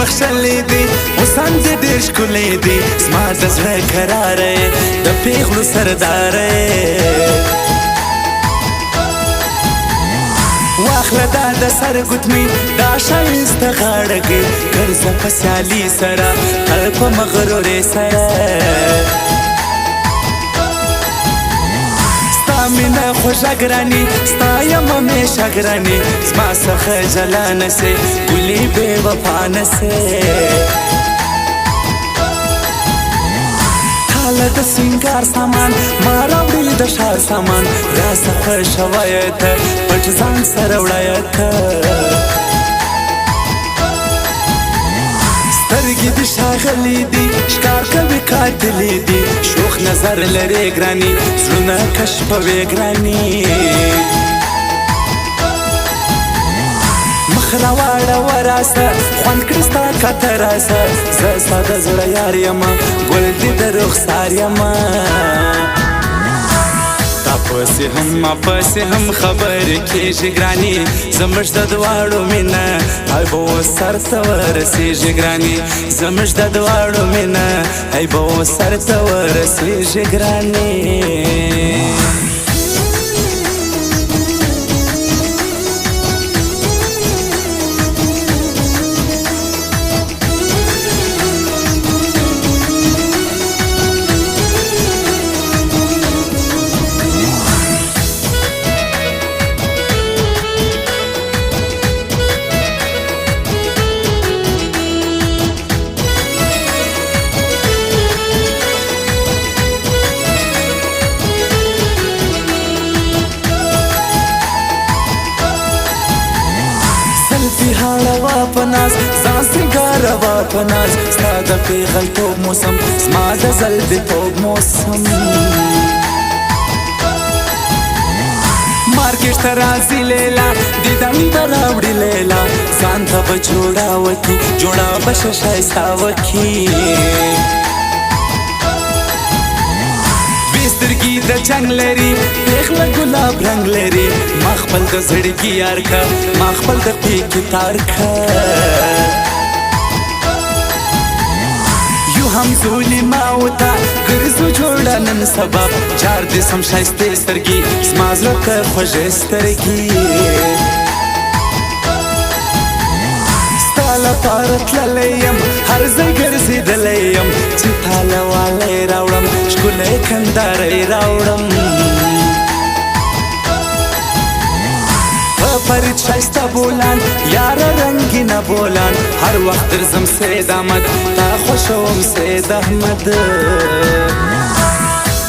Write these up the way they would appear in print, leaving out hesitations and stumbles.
بخښلې دي حسن دې ډېر ښکلی دی زما د زړه قراره یې د پیغلو سرداره یې واخله دا د سر ګوتمې دا ښایسته غاړه کې ګرځه په سیالي سره تل په مغرورې سره ستا مینه خوږه ګرانې ستا یم همیشه ګرانې زما څخه جلا نه سې ګلې بې وفا نه سې تاله د سینګار سامان ما راوړي د ښار سامان راسه خوښه وایه ته پټ ځان سره وړایه ته سترګې دې ښاغلي دي ښکار کوي قاتلې دي شوخ نظر لرې ګرانې زړونه کشفوې ګرانې مخ راواړوه راسه خوند کړي ستا کاته راسه زه ستا د زړه یار یمه ګل دې د رخسار یمه تا پسې هم ما پسې هم خبرې کېږي ګرانې زموږ د دواړو مینه ای به اوس سر ته ورسېږي ګرانې زموږ د دواړو مینه ای به اوس سر ته ورسېږي ګرانې هاړوه په ناز ځان سینګاروه په ناز ستا د پیغلتوب موسم زما د زلمیتوب موسم مارکېټ ته راځي لیلا دیدن به راوړي لیلا ځان ته به جوړه وکړي جوړه به ښه ښایسته وکړي سترګې د جنګ لري پیغله ګلاب رنګ لري ما خپل د زړګي یار که ما خپل د پیکي تار که یو همزولي ما وته ګرځو جوړه نن سبا چار دې سم ښایستې سترګې زما زړه ته خوږې سترګې لپاره تللی یم هر ځای ګرځېدلی یم چې تاله والی راوړم ښکلی کندارۍ راوړم په فرید ښایسته بولان یاره رنګینه بولان هر وخت درځم سید احمد تا خوښوم سید احمد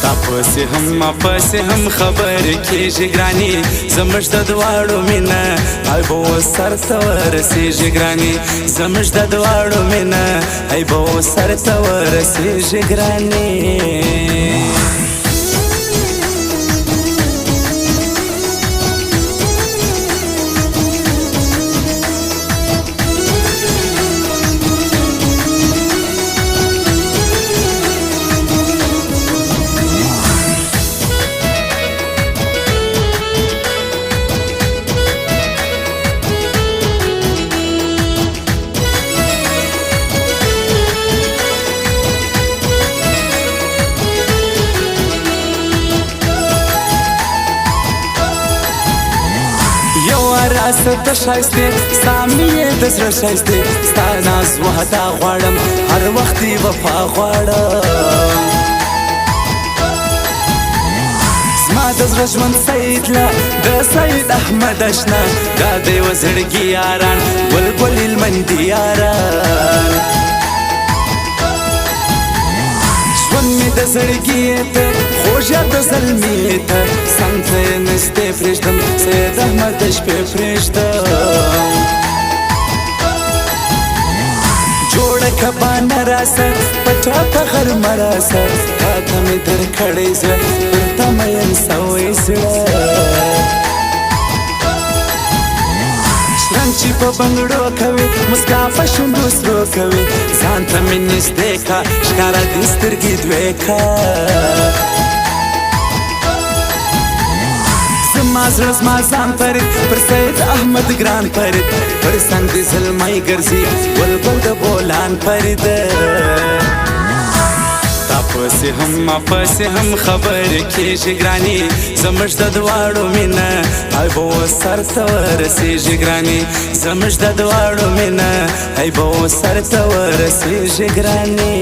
تا پسې هم ما پسې هم خبرې کېږي ګرانې زموږ د دواړو مینه ای به اوس سر ته ورسېږي ګرانې زموږ د دواړو مینه ای به اوس سر ته ورسېږي ګرانې راسه ته ښایستې ستا مینې د زړه ښایستې ستا ناز وعده غواړم هر وخت یې وفا غواړم زما د زړه ژوند سید له د سید احمد اشنا دا د یوه زړګي یاران بلبل هلمندي یاران ژوند مې د زړګي ته خوږه د زلمي ته څنګ ته یې نږدې پرېږدم سید احمد د شپې پرېږدم جوړه کبانه راسه پټه په غرمه راسه تا ته مې درکړی زړه پر تا مین سوی زړه شرنګ چې په بنګړو کوي مسکا په شونډو سرو کوي ځان ته مې نږدې کا ښکاره دې سترګې دوې کا زما زړه زما ځان فرید پر سید احمد ګران فرید پر څنګ دې زلمی ګرځي ولګل د بولان فرید تا پسې هم ما پسې هم خبرې کېږي ګرانې زموږ د دواړو مینه ای به اوس سر ته ورسېږي ګرانې زموږ د دواړو مینه ای به اوس سر ته ورسېږي ګرانې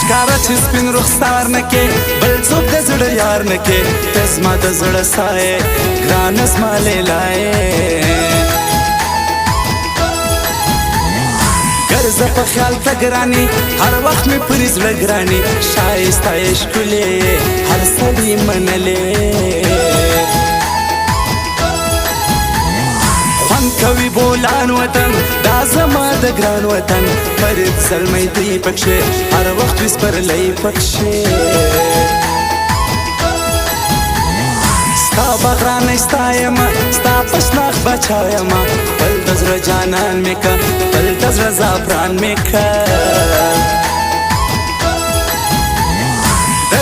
ښکاره چې سپین رخسار نه کې بل څوک د زړه یار نه کې ته زما د زړه سایې ګرانه زما لیلایې ګرځه په خیال ته ګرانې هر وخت مې پرې زړه ګرانې ښایسته یې ښکلې هر سړي منلې کوي بولان وطن دا زما د ګران وطن فرید زلمی دی پکښې هر وخت وسپرلی پکښې ستا بغرانی ستا یمه ستا په شناخت بچا یمه خپل د زړه جانان مې که خپل د زړه زعفران مې که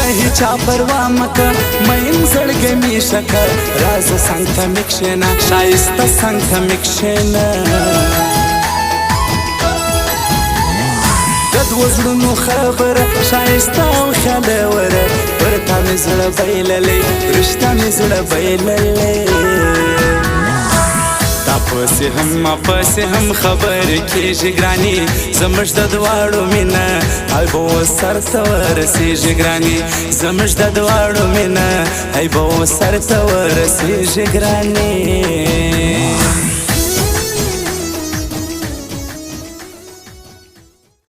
هیچا پروا مکه مین زړګی مې شکه رازه څنګ ته مې کښېنه ښایسته څنګ ته مې کښېنه د دوو زړونو خبره ښایسته او خیالوره پر تا مې زړه بایللی رښتا مې زړه بایللی تا پسې هم ما پسې هم خبرې کېږي ګرانې زموږ د دواړو مینه ای به اوس سر ته ورسېږي ګرانې زموږ د دواړو مینه ای به اوس سر ته ورسېږي ګرانې